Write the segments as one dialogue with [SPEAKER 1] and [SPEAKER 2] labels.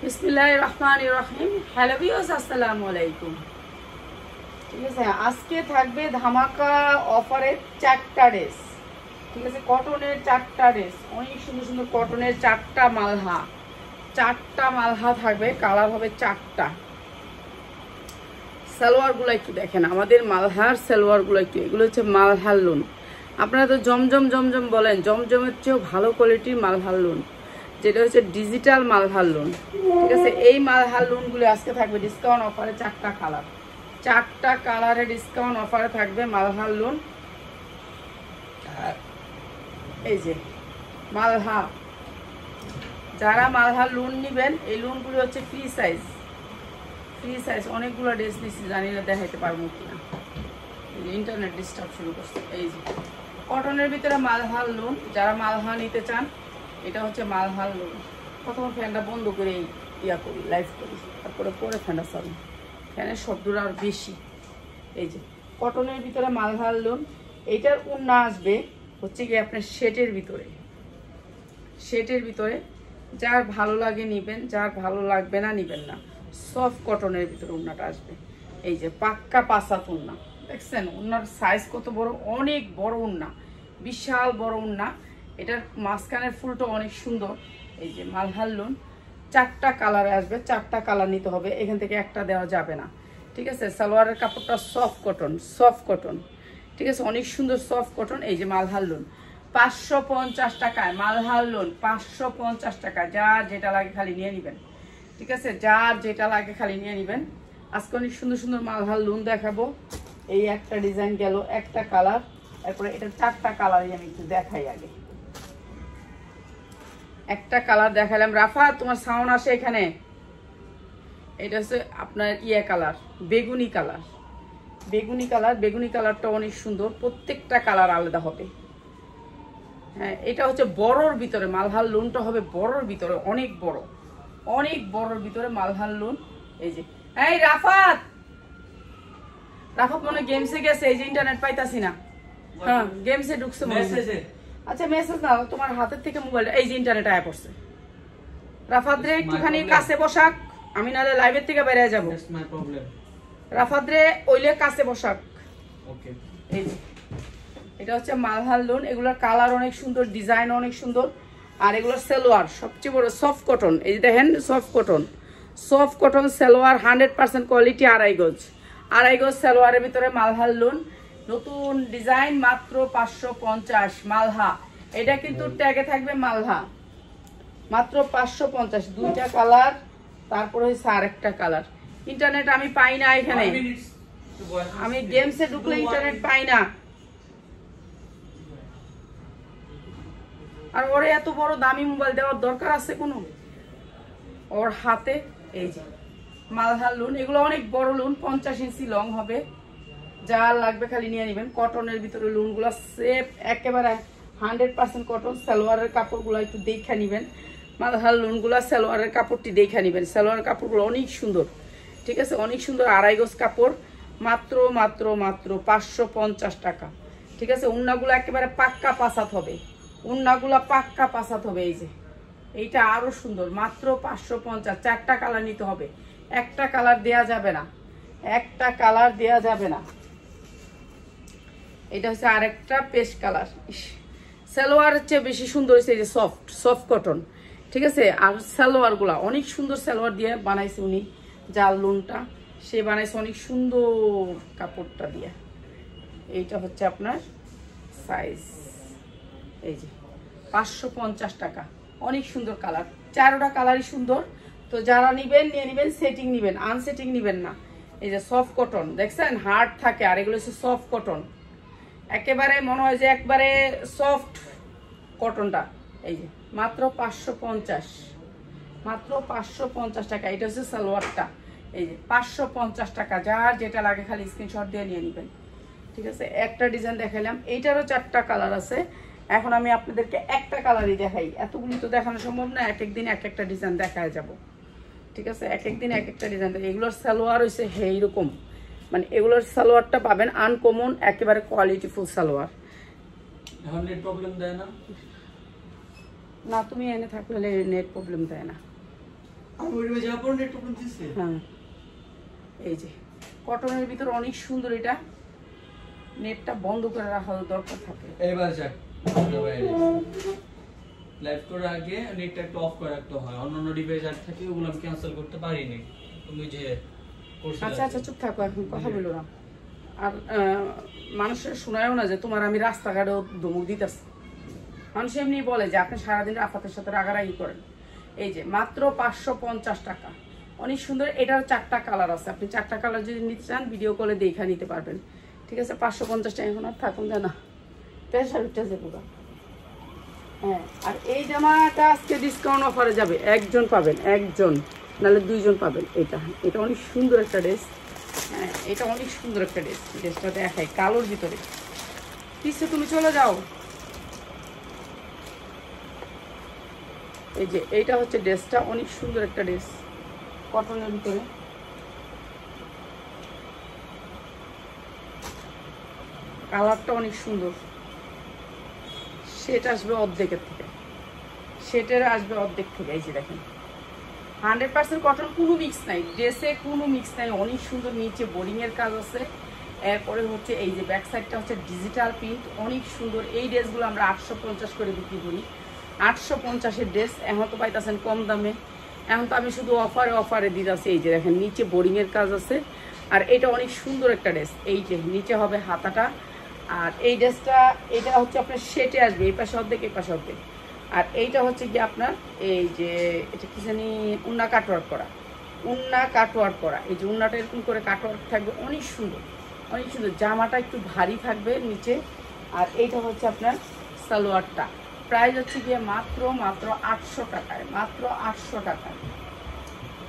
[SPEAKER 1] বিসমিল্লাহির রহমানির রহিম। Hello viewers, আসসালামু আলাইকুম। ঠিক আছে, আজকে থাকবে ধামাকা অফারের 4টা ড্রেস। ঠিক আছে, কটনের 4টা ড্রেস, অনেক সুন্দর সুন্দর কটনের 4টা মালহা। 4টা মালহা থাকবে, কালার হবে 4টা। সালোয়ারগুলো একটু দেখেন, আমাদের মালহার সালোয়ারগুলো একটু, এগুলো হচ্ছে মালহার লোন। আপনারা তো জমজম জমজম বলেন, জমজমের চেয়েও ভালো কোয়ালিটির মালহার লোন, যেটা হচ্ছে ডিজিটাল মালহার লোন। ঠিক আছে, এই মালহার লোনগুলো আজকে থাকবে ডিসকাউন্ট অফারে 4টা কালার। 4টা কালারে ডিসকাউন্ট অফারে থাকবে মালহার লোন। এই যে মালহা, যারা মালহার লোন নেবেন, এই লোনগুলো হচ্ছে ফ্রি সাইজ। ফ্রি সাইজ অনেকগুলো ড্রেস নিচ্ছি, জানি না দেখাইতে পারবো কিনা, ইন্টারনেট ডিস্টার্ব শুরু করছে। এই যে কটনের ভিতরে মালহার লোন, যারা মালহা নিতে চান, এটা হচ্ছে মালহার লোন। প্রথম ফ্যানটা বন্ধ করে ইয়া করি, লাইভ করি, তারপরে পরে ফ্যানটা চালু, ফ্যানের শব্দটা আর বেশি। এই যে কটনের ভিতরে মালহার লোন, এইটার ওড়না আসবে হচ্ছে কি আপনার শেটের ভিতরে। শেটের ভিতরে যার ভালো লাগে নিবেন, যার ভালো লাগবে না নিবেন না। সফট কটনের ভিতরে ওড়নাটা আসবে। এই যে পাক্কা পাসাত ওড়না, দেখছেন ওড়নার সাইজ কত বড়, অনেক বড় ওড়না, বিশাল বড় ওড়না। এটার মাঝখানের ফুলটা অনেক সুন্দর। এই যে মালহার লোন 4টা কালারে আসবে, 4টা কালার নিতে হবে, এখান থেকে একটা দেওয়া যাবে না। ঠিক আছে, সালোয়ারের কাপড়টা সফট কটন, সফট কটন। ঠিক আছে, অনেক সুন্দর সফট কটন। এই যে মালহার লোন 550 টাকায়, মালহার লোন 550 টাকা। যার যেটা লাগে খালি নিয়ে নেবেন। ঠিক আছে, যার যেটা লাগে খালি নিয়ে নেবেন। আজকে অনেক সুন্দর সুন্দর মালহার লোন দেখাবো। এই একটা ডিজাইন গেল, একটা কালার, তারপরে এটা 4টা কালারই আমি একটু দেখাই। আগে একটা কালার দেখালাম। রাফা, তোমার সাউন্ড আসে এখানে। এটা হচ্ছে আপনার ইয়ে কালার, বেগুনি কালার। বেগুনি কালার, বেগুনি কালারটা অনেক সুন্দর, প্রত্যেকটা কালার আলাদা হবে। হ্যাঁ, এটা হচ্ছে বড়র ভিতরে, মালহার লোনটা হবে বড়র ভিতরে, অনেক বড়, অনেক বড়র ভিতরে মালহার লোন। এই যে এই রাফাত, রাফাত মনে গেমসে গেছে, এই যে ইন্টারনেট পাইতাছি না। হ্যাঁ, গেমসে ঢুকছে মেসেজে। আচ্ছা মেসেজ না, তোমার হাতের থেকে মোবাইল, এই যে ইন্টারনেট আয়া পড়ছে। রাফাত রে একটুখানি কাছে বসাক, আমি নাহলে লাইভের থেকে বেরিয়ে যাবো। রাফাত রে ওইলে কাছে বসাক। ওকে, এই যে এটা হচ্ছে মালহার লোন। এগুলোর কালার অনেক সুন্দর, ডিজাইন অনেক সুন্দর। আর এগুলোর সালোয়ার সবচেয়ে বড় সফট কটন। এই যে দেখেন soft cotton, soft cotton salwar, 100% quality, 2.5 গজ, 2.5 গজ সালোয়ারের ভিতরে মালহার লোন। নতুন ডিজাইন, মাত্র 550 মালহা। এটা কিন্তু ট্যাগে থাকবে মালহা, মাত্র 550। 2টা কালার, তারপরে হচ্ছে আরেকটা কালার। ইন্টারনেট আমি পাই না এখানে, আমি গেমসে ঢুকলে ইন্টারনেট পাই না। আর ওরে এত বড় দামি মোবাইল দেওয়ার দরকার আছে কোনো ওর হাতে? এই যে মালহার লোন, এগুলো অনেক বড় লোন, 50 ইঞ্চি লং হবে। যা লাগবে খালি নিয়ে নেবেন। কটনের ভিতরে লোনগুলো সেফ, একেবারে 100% কটন। সালোয়ারের কাপড়গুলো একটু দেখে নেবেন। মালহার লোনগুলো সালোয়ারের কাপড়টি দেখে নেবেন। সালোয়ারের কাপড়গুলো অনেক সুন্দর। ঠিক আছে, অনেক সুন্দর, 2.5 গজ কাপড়, মাত্র মাত্র মাত্র 550 টাকা। ঠিক আছে, ওড়নাগুলো একেবারে পাক্কা পাসাত হবে, ওড়নাগুলো পাক্কা পাসাত হবে। এই যে এইটা আরো সুন্দর, মাত্র 550। 4টা কালার নিতে হবে, একটা কালার দেয়া যাবে না, একটা কালার দেয়া যাবে না। এটা হচ্ছে আরেকটা পেস্ট কালার। সালোয়ারের চেয়ে বেশি সুন্দর হয়েছে এই যে সফট, সফট কটন। ঠিক আছে, আর সালোয়ারগুলা অনেক সুন্দর সালোয়ার দিয়ে বানাইছে উনি, জাল লোনটা সে বানাইছে অনেক সুন্দর কাপড়টা দিয়ে। এইটা হচ্ছে আপনার সাইজ। এই যে 550 টাকা, অনেক সুন্দর কালার, 4টা কালারই সুন্দর। তো যারা নিবেন নিয়ে নিবেন, সেটিং নিবেন, আনসেটিং নিবেন না। এই যে সফট কটন, দেখছেন হার্ড থাকে, আর এগুলো হচ্ছে সফট কটন, একেবারে মনে হয় যে একবারে সফট কটনটা। এই যে মাত্র 550, মাত্র 550 টাকা। এটা হচ্ছে সালোয়ারটা। এই যে 550 টাকা। যার যেটা লাগে খালি স্ক্রিনশট দিয়ে নিয়ে নেবেন। ঠিক আছে, একটা ডিজাইন দেখাইলাম, এইটারও 4টা কালার আছে। এখন আমি আপনাদেরকে একটা কালারই দেখাই, এতগুলি তো দেখানো সম্ভব না, এক একদিন এক একটা ডিজাইন দেখায় যাব। ঠিক আছে, এক একদিন এক একটা ডিজাইন। এগুলোর সালোয়ার হয়েছে এইরকম, মানে এগুলোর সালোয়ারটা পাবেন আনকমন, একেবারে কোয়ালিটিফুল সালোয়ার। এখন নেট প্রবলেম দেয় না? না, তুমি এনে থাকলে নেট প্রবলেম দেয় না। আমার হ্যাঁ এই যে কটনের ভিতরে অনেক সুন্দর, এটা নেটটা বন্ধ করে রাখা দরকার থাকে।
[SPEAKER 2] এবার যাক লাইভ করার আগে নেটটা একটু অফ করে রাখতে হয়, অন্যান্য ডিভাইস আর থাকে ওগুলো আমি ক্যান্সেল করতে পারিনি। তুমি যে
[SPEAKER 1] আচ্ছা আচ্ছা চুপ থাকো, এখন কথা বলো না। আর মানুষের শোনায়ও না যে তোমার আমি রাস্তাঘাটেও ধমক দিতেছি। মানুষ এমনি বলে যে আপনি সারাদিন রাফাতের সাথে রাগারাগি করেন। এই যে মাত্র 550 টাকা, অনেক সুন্দর। এটার 4টা কালার আছে, আপনি 4টা কালার যদি নিতে চান ভিডিও কলে দেখা নিতে পারবেন। ঠিক আছে, 550 টাকা। এখন আর থাকুন জানা পেশা উঠতে যাবো। হ্যাঁ, আর এই জামাটা আজকে ডিসকাউন্ট অফারে যাবে, একজন পাবেন, একজন নাহলে 2জন পাবেন। এটা অনেক সুন্দর একটা ড্রেস। হ্যাঁ, এটা অনেক সুন্দর একটা ড্রেস। ড্রেসটা দেখাই কালোর ভিতরে। পিছে তুমি চলে যাও। এই যে এইটা হচ্ছে ড্রেসটা, অনেক সুন্দর একটা ড্রেস কটনের ভিতরে। কালারটা অনেক সুন্দর। সেট আসবে অর্ধেকের থেকে, সেটের আসবে অর্ধেক থেকে। এই যে দেখেন 100% কটন, কোনো মিক্স নাই ড্রেসে, কোনো মিক্স নাই। অনেক সুন্দর, নিচে বোরিংয়ের কাজ আছে। এরপরে হচ্ছে এই যে ব্যাক সাইডটা হচ্ছে ডিজিটাল প্রিন্ট, অনেক সুন্দর। এই ড্রেসগুলো আমরা 850 করে বিক্রি করি। 850-এর ড্রেস এখন তো পাইতেছেন কম দামে। এখন তো আমি শুধু অফারে দিতেছি। এই যে দেখেন নিচে বোরিংয়ের কাজ আছে। আর এটা অনেক সুন্দর একটা ড্রেস। এই যে নিচে হবে হাতাটা। আর এই ড্রেসটা এটা হচ্ছে আপনার সেটে আসবে, এই পাশে অর্ধেক এই পাশে অর্ধেক। আর এইটা হচ্ছে কি আপনার এই যে এটা কি জানি উন্না কাটওয়ার্ক করা, উন্না কাটওয়ার্ক করা। এই যে উন্নাটা এরকম করে কাটওয়ার্ক থাকবে, অনেক সুন্দর, অনেক সুন্দর। জামাটা একটু ভারী থাকবে নিচে। আর এইটা হচ্ছে আপনার সালোয়ারটা। প্রাইস হচ্ছে গিয়ে মাত্র 800 টাকায়, মাত্র 800 টাকায়।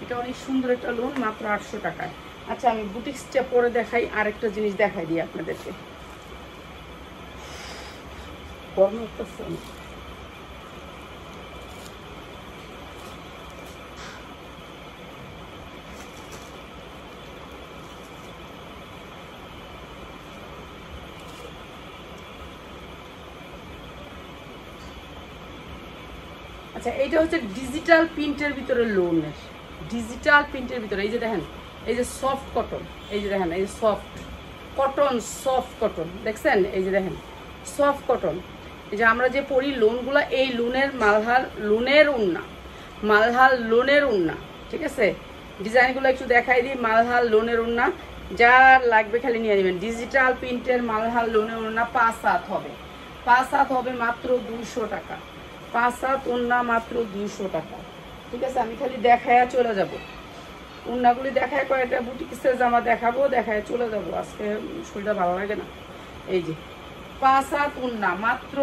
[SPEAKER 1] এটা অনেক সুন্দর একটা লোন, মাত্র 800 টাকায়। আচ্ছা, আমি বুটিক্সটা পরে দেখাই, আরেকটা জিনিস দেখাই দিই আপনাদেরকে। গরম করতেছে। আচ্ছা, এইটা হচ্ছে ডিজিটাল প্রিন্টের ভিতরে লোনের, ডিজিটাল প্রিন্টের ভিতরে। এই যে দেখেন, এই যে সফট কটন, এই যে দেখেন, এই যে সফট কটন, সফট কটন দেখছেন? এই যে দেখেন সফট কটন। এই যে আমরা যে পরি লোনগুলো, এই লোনের মালহার লোনের উন্না, মালহার লোনের উন্না। ঠিক আছে, ডিজাইনগুলো একটু দেখাই দিই। মালহার লোনের উন্না, যার লাগবে খালি নিয়ে নেবেন। ডিজিটাল প্রিন্টের মালহার লোনের উন্না 5 হাত হবে, 5 হাত হবে মাত্র 200 টাকা। 5 হাত উন্না মাত্র 200 টাকা। ঠিক আছে, আমি খালি দেখায়া চলে যাব। উন্নাগুলি দেখায় কয়েকটা বুটিক্সের জামা দেখাবো, দেখায় চলে যাব। আজকে শরীরটা ভালো লাগে না। এই যে 5 হাত উন্না মাত্র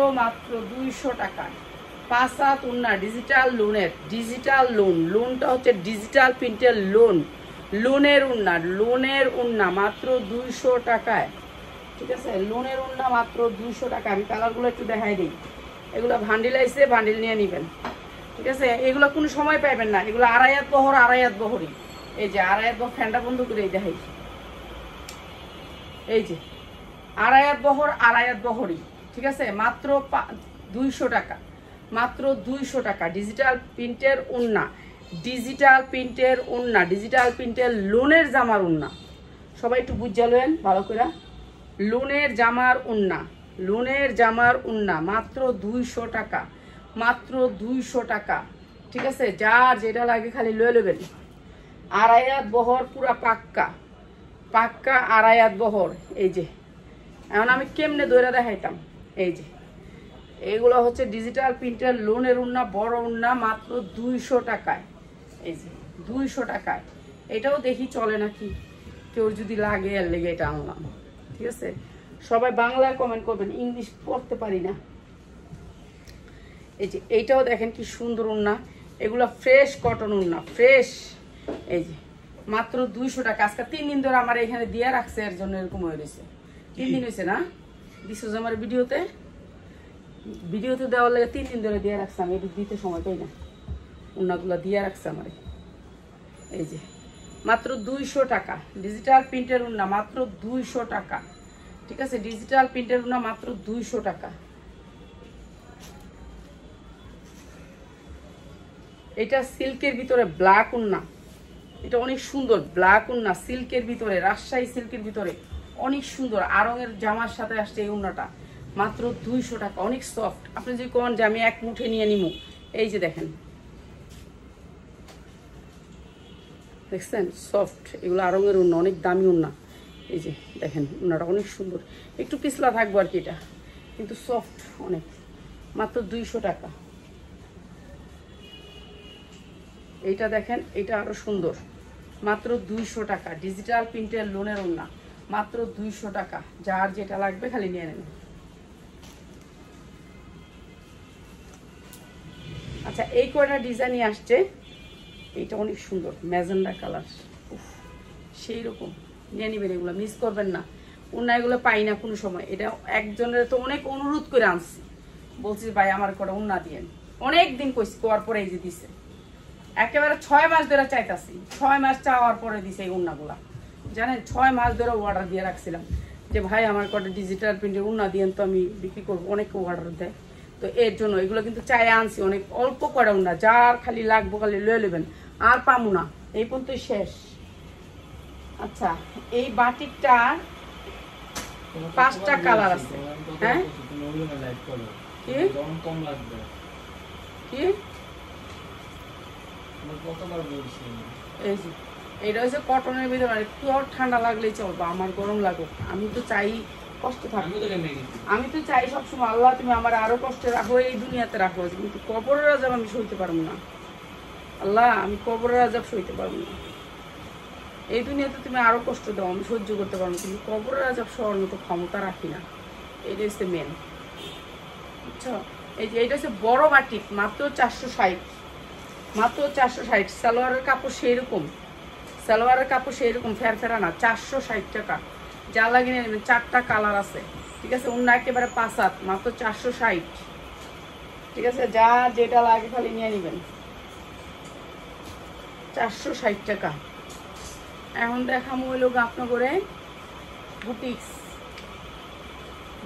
[SPEAKER 1] 200 টাকা। 5 হাত উন্না ডিজিটাল লোনের, ডিজিটাল লোন। লোনটা হচ্ছে ডিজিটাল প্রিন্টের লোন, লোনের উন্না, লোনের উন্না মাত্র 200 টাকায়। ঠিক আছে, লোনের উন্না মাত্র 200 টাকা। আমি কালারগুলো একটু দেখাই দিই। এগুলো ভান্ডিল আইসে, ভান্ডিল নিয়ে নেবেন। ঠিক আছে, এগুলো কোনো সময় পাইবেন না। এগুলো আড়াইয়াত বহর, আড়াইয়াত বহরই। এই যে আড়াইয়াত বহর, ফ্যানটা বন্ধ করে দেখাই। এই যে আড়াইয়াত বহর, আড়াইয়াত বহরই। ঠিক আছে, মাত্র 200 টাকা, মাত্র 200 টাকা। ডিজিটাল প্রিন্টের উন্না, ডিজিটাল প্রিন্টের উন্না, ডিজিটাল প্রিন্টের লোনের জামার উন্না। সবাই একটু বুঝালেন ভালো করে। লোনের জামার উন্না, লোনের জামার উন্না মাত্র 200 টাকা, মাত্র 200 টাকা। ঠিক আছে, যার যেটা লাগে খালি লয়ে নেবেন। আড়াইয়াত বহর, পুরা পাক্কা, পাক্কা আড়াইয়াত বহর। এই যে এখন আমি কেমনে দইরা দেখাইতাম। এই যে এইগুলো হচ্ছে ডিজিটাল প্রিন্টের লোনের উন্না, বড় উন্না মাত্র 200 টাকায়। এই যে 200 টাকায়। এটাও দেখি চলে নাকি, কেউ যদি লাগে এর লেগে এটা আনলাম। ঠিক আছে, সবাই বাংলায় কমেন্ট করবেন, ইংলিশ পড়তে পারি না। এই যে এইটাও দেখেন কি সুন্দর উন্না। এগুলো ফ্রেশ কটন উন্না, ফ্রেশ। এই যে মাত্র 200 টাকা। আজকে 3 দিন ধরে আমার এখানে দিয়ে রাখছে, এর জন্য এরকম হয়ে রয়েছে। 3 দিন হয়েছে না দিছো আমার ভিডিওতে, ভিডিওতে দেওয়ার লাগে 3 দিন ধরে দিয়ে রাখছে। আমি দিতে সময় পাই না, উন্নাগুলো দিয়ে রাখছে আমার। এই যে মাত্র 200 টাকা ডিজিটাল প্রিন্টের উন্না, মাত্র 200 টাকা। ঠিক আছে, ডিজিটাল প্রিন্টের উন্না মাত্র 200 টাকা। এটা সিল্কের ভিতরে ব্ল্যাক উন্না, এটা অনেক সুন্দর ব্ল্যাক উন্না সিল্কের ভিতরে, রাজশাহী সিল্কের ভিতরে অনেক সুন্দর। আরঙের জামার সাথে আসছে এই উন্নাটা, মাত্র 200 টাকা, অনেক সফট। আপনি যদি কোন যে আমি এক মুঠে নিয়ে নিমু, এই যে দেখেন, দেখছেন সফট, এগুলো আরঙের উন্না, অনেক দামি উন্না। এই যে দেখেন উন্নাটা অনেক সুন্দর, একটু পিছলা থাকবো আর কি, এটা কিন্তু সফট অনেক, মাত্র 200 টাকা। এইটা দেখেন, এটা আরো সুন্দর, মাত্র 200 টাকা। ডিজিটাল প্রিন্টের লোনের ওড়না, মাত্র 200 টাকা। যার যেটা লাগবে খালি নিয়ে নেবেন। আচ্ছা, এই কয়টা ডিজাইনই আসছে, এইটা অনেক সুন্দর ম্যাজেন্ডা কালার, সেই রকম নিয়ে নেবেন, এগুলো মিস করবেন না। ওড়না এগুলো পাই না কোনো সময়, এটা একজনের তো অনেক অনুরোধ করে আনছি, বলছি ভাই আমার কটা ওড়না দিয়েন, অনেক দিন কইছি, কোয়ার পরে এই যে দিছে, একেবারে 6 মাস ধরে চাইতাছি, 6 মাস চাওয়ার পরে দিছে এই উন্নাগুলা। জানেন 6 মাস ধরে অর্ডার দিয়ে রাখছিলাম যে ভাই আমার কটা ডিজিটাল প্রিন্টের উন্না দিয়েন, তো আমি বিক্রি করবো, অনেক অর্ডার দেয়, তো এর জন্য এগুলো কিন্তু চাই আনছি, অনেক অল্প কটা উন্না, যার খালি লাগবো খালি লয়ে নেবেন, আর পামু না, এই পর্যন্তই শেষ। আচ্ছা, এই বাটিকটা 5টা কালার আছে। হ্যাঁ কি কি এই যে এটা হচ্ছে কটনের ভিতরে, একটু ঠান্ডা লাগলেই চলবে, আমার গরম লাগুক, আমি তো চাই কষ্ট থাকবে, আমি তো চাই সবসময় আল্লাহ তুমি আমার আরো কষ্টে রাখো, এই দুনিয়াতে রাখো, কিন্তু কবরের আযাব আমি সইতে পারবো না আল্লাহ, আমি কবরের আযাব সইতে পারবো না। এই দুনিয়াতে তুমি আরো কষ্ট দাও, আমি সহ্য করতে পারবো, কিন্তু কবরের আযাব সহ্য মতো ক্ষমতা রাখি না, এটা হচ্ছে মেন, বুঝছো? এই যে এটা হচ্ছে বড় বাটিক, মাত্র 460, মাত্র 460। সালোয়ারের কাপড় সেই রকম, সালোয়ারের কাপড় সেই রকম ফেরফেরা না, 460 টাকা। যা লাগে নিয়ে নেবেন, 4টা কালার আছে, ঠিক আছে? অন্য একেবারে 5 হাত, মাত্র 460, ঠিক আছে? যা যেটা লাগে খালি নিয়ে নেবেন, 460 টাকা। এখন দেখামো হইল আপনাকে বুটিক্স,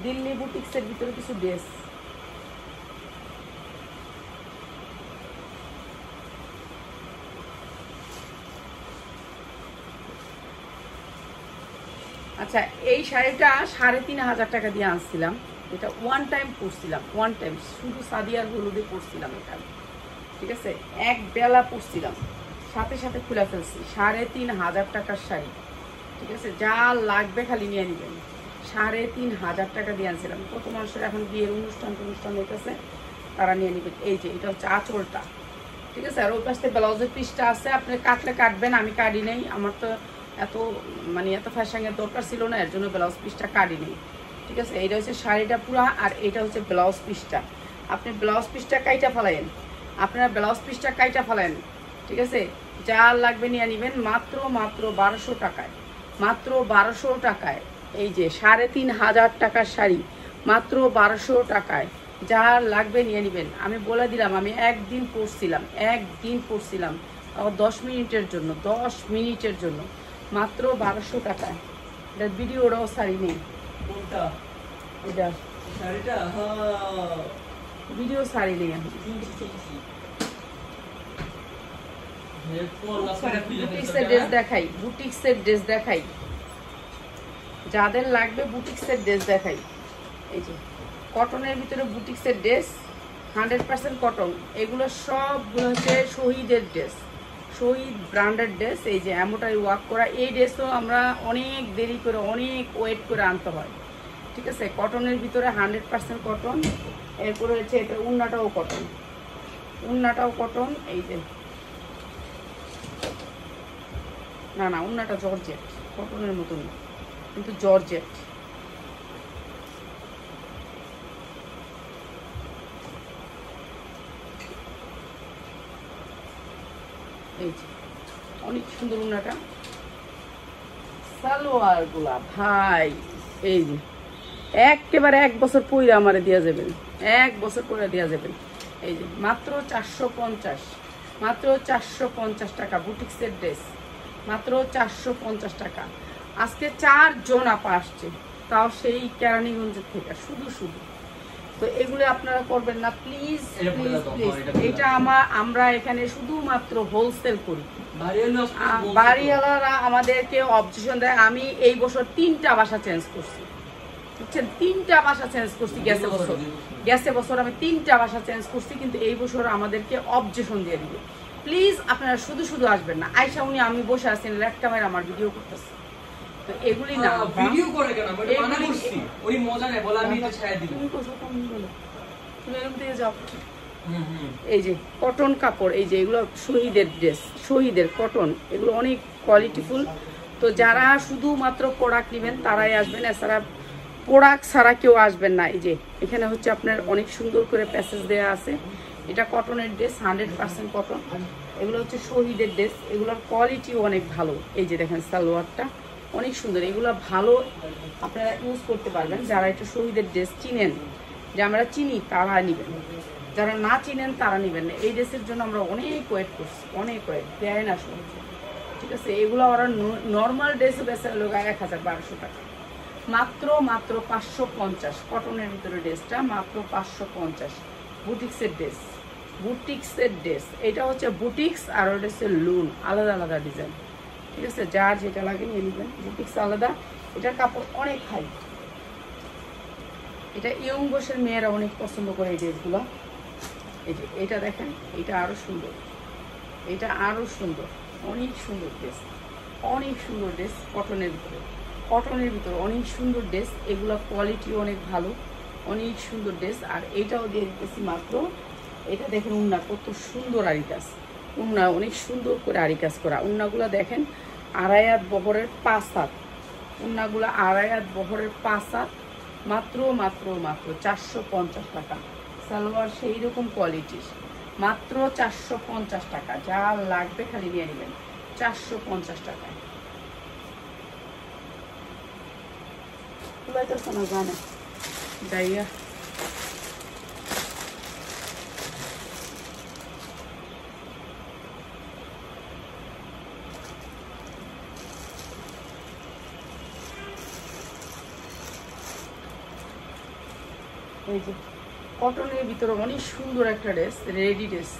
[SPEAKER 1] দিল্লি বুটিক্সের ভিতরে কিছু ড্রেস। আচ্ছা, এই শাড়িটা 3500 টাকা দিয়ে আনছিলাম, এটা ওয়ান টাইম পরছিলাম, ওয়ান টাইম শুধু সাদিয়ার হলুদে পরছিলাম এটা, ঠিক আছে? এক বেলা পরছিলাম, সাথে সাথে খুলে ফেলছি। 3500 টাকার শাড়ি, ঠিক আছে? যা লাগবে খালি নিয়ে নেবেন। 3500 টাকা দিয়ে আনছিলাম। কত মানুষের এখন বিয়ের অনুষ্ঠান হইতেছে, তারা নিয়ে নেবেন। এই যে এটা হচ্ছে আঁচলটা, ঠিক আছে? আর ওই পাশে ব্লাউজের পিসটা আছে, আপনি কাটলে কাটবেন, আমি কাটি নেই, আমার তো এত এত ফ্যাশনের দরকার ছিল না, এর জন্য ব্লাউজ পিসটা কাটি নেই, ঠিক আছে? এইটা হচ্ছে শাড়িটা পুরা, আর এটা হচ্ছে ব্লাউজ পিসটা। আপনি ব্লাউজ পিসটা কাইটা ফেলাইন, আপনারা ব্লাউজ পিসটা কাইটা ফেলাইন, ঠিক আছে? যা লাগবে নিয়ে নেবেন, মাত্র 1200 টাকায়, মাত্র 1200 টাকায়। এই যে 3500 টাকার শাড়ি, মাত্র 1200 টাকায়। যা লাগবে নিয়ে নেবেন। আমি বলে দিলাম, আমি একদিন পরছিলাম 10 মিনিটের জন্য, 10 মিনিটের জন্য, মাত্র 1200 টাকায়। এটার ভিডিওটাও শাড়ি নেই, এটা ভিডিও শাড়ি নেই এখন। বুটিক্সের ড্রেস দেখাই, বুটিক্সের ড্রেস দেখাই, যাদের লাগবে বুটিক্সের ড্রেস দেখাই। এই যে কটনের ভিতরে বুটিক্সের ড্রেস, 100% কটন। এগুলো সবগুলো হচ্ছে শহীদের ড্রেস, শহীদ ব্র্যান্ডের ড্রেস। এই যে এমনটাই ওয়ার্ক করা, এই ড্রেসও আমরা অনেক দেরি করে, অনেক ওয়েট করে আনতে হয়, ঠিক আছে? কটনের ভিতরে 100% কটন। এরপরে হচ্ছে এটা উন্নাটাও কটন, উন্নাটাও কটন। এই যে না উন্নাটা জর্জেট, কটনের মতন কিন্তু জর্জেট। এই যে অনেক সুন্দর উন্নাটা। সালোয়ার গুলা ভাই, এই যে একেবারে 1 বছর পরে আমারে দিয়া যাবেন, 1 বছর পরে দিয়া যাবেন। এই যে মাত্র 450, মাত্র 450 টাকা বুটিক্সের ড্রেস, মাত্র 450 টাকা। আজকে 4 জন আপা আসছে, তাও সেই কেরানীগঞ্জের থেকে, শুধু তো এগুলো আপনারা করবেন না প্লিজ
[SPEAKER 2] এটা বলে
[SPEAKER 1] প্লিজ
[SPEAKER 2] দাও,
[SPEAKER 1] প্লিজ।
[SPEAKER 2] এটা বলে
[SPEAKER 1] এটা আমরা এখানে শুধুমাত্র হোলসেল করি।
[SPEAKER 2] বাড়িওয়ালা
[SPEAKER 1] বাড়িওয়ালারা আমাদেরকে অবজেকশন দেয়। আমি এই বছর 3টা বাসা চেঞ্জ করছি, বুঝছেন, 3টা বাসা চেঞ্জ করছি। গ্যাসে বছর আমি 3টা বাসা চেঞ্জ করছি, কিন্তু এই বছর আমাদেরকে অবজেকশন দিয়ে দিবে। প্লিজ আপনারা শুধু শুধু আসবেন না। আয়সা উনি আমি বসে আছি ল্যাপ ক্যামেরা আমার ভিডিও করতেছি, তো এগুলি না
[SPEAKER 2] ভিডিও করে কেন আমি এটা মানা করছি ওই মজা নেই বলা আমি এটা ছায়া দিব
[SPEAKER 1] তুমি কোসো কম বলো, তুমি এরকম দিয়ে যাও।
[SPEAKER 2] হুম
[SPEAKER 1] এই যে কটন কাপড়, এই যে এগুলো শহীদের ড্রেস, শহীদের কটন, এগুলো অনেক কোয়ালিটিফুল। তো যারা শুধুমাত্র প্রোডাক্ট নেবেন তারাই আসবেন, এছাড়া প্রোডাক্ট ছাড়া কেউ আসবেন না। এই যে এখানে হচ্ছে আপনার অনেক সুন্দর করে প্যাসেজ দেওয়া আছে। এটা কটনের ড্রেস, 100% কটন। এগুলো হচ্ছে শহীদের ড্রেস, এগুলোর কোয়ালিটিও অনেক ভালো। এই যে দেখেন সালোয়ারটা অনেক সুন্দর, এগুলো ভালো আপনারা ইউজ করতে পারবেন। যারা একটু শহীদের ড্রেস চিনেন, যে আমরা চিনি তারা নেবেন, যারা না চিনেন তারা নেবেন না। এই ড্রেসের জন্য আমরা অনেক ওয়েট করছি, অনেক ওয়েট দেয় না শুনছি, ঠিক আছে। এগুলো ওরা নর্মাল ড্রেসে বেচে লোক 1000-1200 টাকা, মাত্র 550 কটনের ভিতরে ড্রেসটা মাত্র 550। বুটিক্সের ড্রেস, বুটিক্সের ড্রেস, এটা হচ্ছে বুটিক্স আর ওটা হচ্ছে লুন, আলাদা আলাদা ডিজাইন, ঠিক আছে। যার যেটা লাগে নিয়ে নেবেন। বুটিক্স আলাদা, এটার কাপড় অনেক হাই। এটা ইয়ং বয়সের মেয়েরা অনেক পছন্দ করে এই ড্রেসগুলো। এই যে এটা দেখেন, এটা আরো সুন্দর, এটা আরো সুন্দর, অনেক সুন্দর ড্রেস, অনেক সুন্দর ড্রেস কটনের ভিতরে, কটনের ভিতরে অনেক সুন্দর ড্রেস। এগুলো কোয়ালিটি অনেক ভালো, অনেক সুন্দর ড্রেস। আর এটাও দিয়ে দিতেছি মাত্র, এটা দেখেন উন্না কত সুন্দর আরি কাজ, উন্না অনেক সুন্দর করে আরি কাজ করা। উন্নাগুলো দেখেন 2.5 হাত বহরের 5 হাত, উন্নাগুলো 2.5 হাত বহরের 5 হাত, মাত্র 450 টাকা। সালোয়ার সেই রকম কোয়ালিটির, মাত্র 450 টাকা। যা লাগবে খালি নিয়ে নেবেন, 450 টাকায়। জানে যাইয়া এই যে কটনের ভিতরে অনেক সুন্দর একটা ড্রেস, রেডি ড্রেস।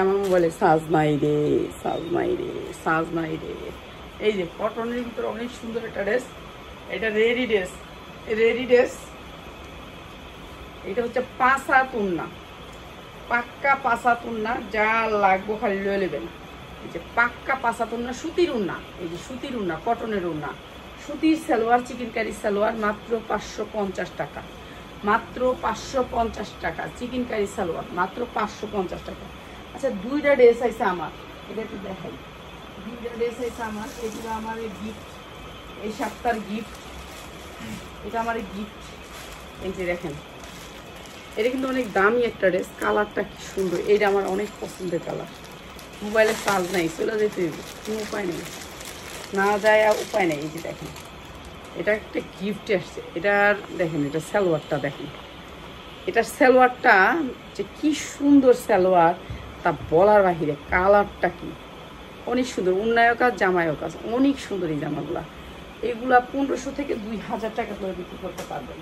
[SPEAKER 1] আমার মোবাইলে সাজ নাই রে, সাজ নাই রে, সাজ নাই রে। এই যে কটনের ভিতরে অনেক সুন্দর একটা ড্রেস, এটা রেডি ড্রেস, রেডি ড্রেস। এটা হচ্ছে 5 হাত উন্না, পাক্কা 5 হাত উন্না, যা লাগবো খালি লয়ে নেবেন। এই যে পাক্কা 5 হাত উন্না, সুতির উন্না, এই যে সুতির উন্না, কটনের উন্না, সুতির সালোয়ার, চিকেনকারি সালোয়ার, মাত্র 550 টাকা, মাত্র 550 টাকা। চিকেনকারি সালোয়ার মাত্র 550 টাকা। আচ্ছা, 2টা ড্রেস আছে আমার, এটা একটু দেখাই। 2টা ড্রেস আছে আমার, এগুলো আমার গিফট, এই সপ্তাহের গিফট, এটা আমার গিফট। এই যে দেখেন, এটা কিন্তু অনেক দামি একটা ড্রেস, কালারটা কি সুন্দর, এটা আমার অনেক পছন্দের কালার। মোবাইলে চার্জ নাই, চলে যেতে কোনো উপায় নেই, না যায় আর উপায় নেই। এই যে দেখেন, এটা একটা গিফট আসছে। এটার দেখেন, এটা সালোয়ারটা দেখেন, এটা সালোয়ারটা যে কি সুন্দর সালোয়ার তা বলার বাহিরে। কালারটা কি অনেক সুন্দর, উন্নয় কাজ, জামায়ও কাজ, অনেক সুন্দর এই জামাগুলা। এগুলা 1500 থেকে 2000 টাকা করে বিক্রি করতে পারবেন।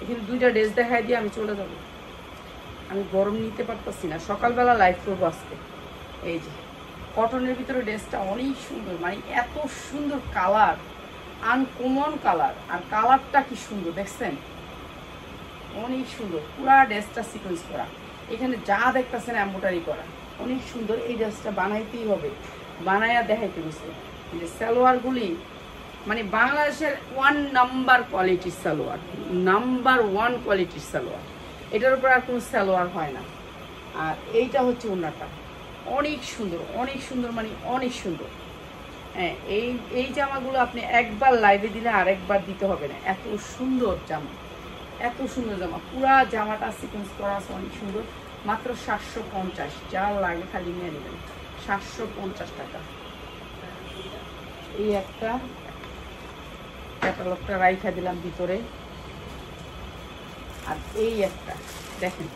[SPEAKER 1] এখানে 2টা ড্রেস দেখাই দিয়ে আমি চলে যাব, আমি গরম নিতে পারতেছি না, সকালবেলা লাইভ করবো আজকে। এই যে কটনের ভিতরে ড্রেসটা অনেক সুন্দর, মানে এত সুন্দর কালার, আনকমন কালার, আর কালারটা কি সুন্দর দেখছেন, অনেক সুন্দর। পুরা ড্রেসটা সিকোয়েন্স করা, এখানে যা দেখতেছেন এমব্রয়ডারি করা, অনেক সুন্দর। এই ড্রেসটা বানাইতেই হবে, বানাইয়া দেখাইতে গেছে। এই যে সালোয়ারগুলি মানে বাংলাদেশের 1 নাম্বার কোয়ালিটির সালোয়ার, নাম্বার 1 কোয়ালিটির সালোয়ার, এটার উপর আর কোনো সালোয়ার হয় না। আর এইটা হচ্ছে ওড়নাটা, অনেক সুন্দর, অনেক সুন্দর, মানে অনেক সুন্দর। হ্যাঁ, এই জামাগুলো আপনি একবার লাইভে দিলে আরেকবার দিতে হবে না, এত সুন্দর জামা, এত সুন্দর জামা। পুরা জামাটা সিকোয়েন্স করা আছে, অনেক সুন্দর। মাত্র 750, যা লাগে খালি নিয়ে নেবেন, 750 টাকা। এই একটা ক্যাটালগটা রাইখা দিলাম ভিতরে। আর এই একটা দেখেন,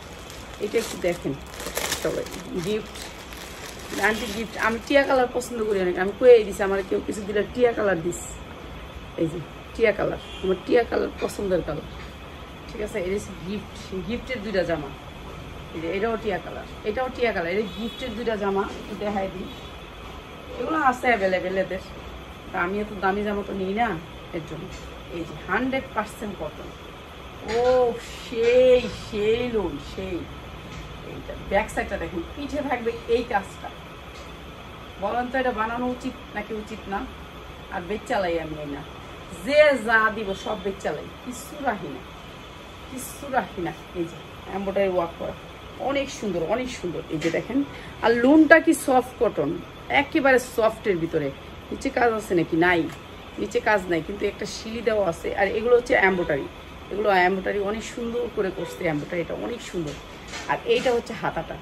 [SPEAKER 1] এটা একটু দেখেন সবাই, গিফট, আন্টি গিফট। আমি টিয়া কালার পছন্দ করি অনেক, আমি কয়ে দিছি আমার কেউ কিছু দিলে টিয়া কালার দিস। এই যে টিয়া কালার, আমার টিয়া কালার পছন্দের কালার, ঠিক আছে, এটা গিফট, গিফটের 2টা জামা। এই যে এটাও টিয়া কালার, এটাও টিয়া কালার, এটা গিফটের 2টা জামা দেখাই দিই। এগুলো আছে অ্যাভেলেবেল এদের, তা আমি এত দামি জামা তো নিই না এর জন্য। এই যে 100% কটন। ও সেই সেই লোন সেই। এইটা ব্যাক সাইডটা দেখুন, পিঠে থাকবে এই কাজটা। বলেন তো এটা বানানো উচিত নাকি উচিত না? আর বেচ চালাই আমি না, যে যা দিব সব বেচ চালাই, কিচ্ছু রাখি না, কিচ্ছু রাখি না। এই যে এমব্রয়ডারি ওয়ার্ক করা, অনেক সুন্দর অনেক সুন্দর। এই যে দেখেন, আর লোনটা কি সফট কটন, একেবারে সফটের ভিতরে। নিচে কাজ আছে নাকি? নাই, নিচে কাজ নাই, কিন্তু একটা শিলি দেওয়া আছে। আর এগুলো হচ্ছে এমব্রয়ডারি, এগুলো এমব্রয়ডারি অনেক সুন্দর করে করছে, এমব্রয়ডারিটা অনেক সুন্দর। আর এইটা হচ্ছে হাতাটা,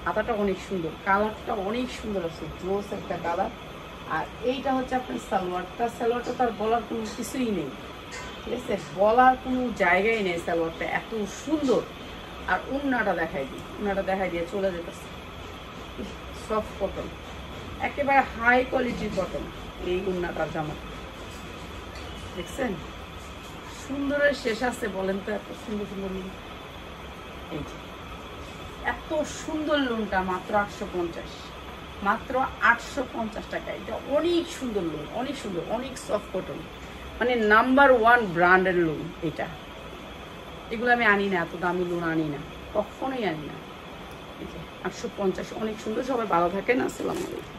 [SPEAKER 1] হাতাটা অনেক সুন্দর, কালারটা অনেক সুন্দর আছে, জোস একটা কালার। আর এইটা হচ্ছে আপনার সালোয়ারটা, সালোয়ারটা তার বলার কোনো কিছুই নেই, ঠিক আছে, বলার কোনো জায়গাই নেই, সালোয়ারটা এত সুন্দর। আর উন্নাটা দেখাই দিই, উন্নাটা দেখাই দিয়ে চলে যেতেছে। সফট কটন, একেবারে হাই কোয়ালিটির কটন এই উন্নাটার জামা, দেখছেন? সুন্দরের শেষ আছে বলেন তো? এত সুন্দর সুন্দর লুন, এই যে এত সুন্দর লুনটা মাত্র 850, মাত্র 850 টাকা। এটা অনেক সুন্দর লুন, অনেক সুন্দর, অনেক সফট কটন, মানে নাম্বার 1 ব্র্যান্ডের লুন এটা। এগুলো আমি আনি না, এত দামি লুন আনি না, কখনোই আনি না। এই যে 850, অনেক সুন্দর। সবাই ভালো থাকেন, আসসালামু আলাইকুম।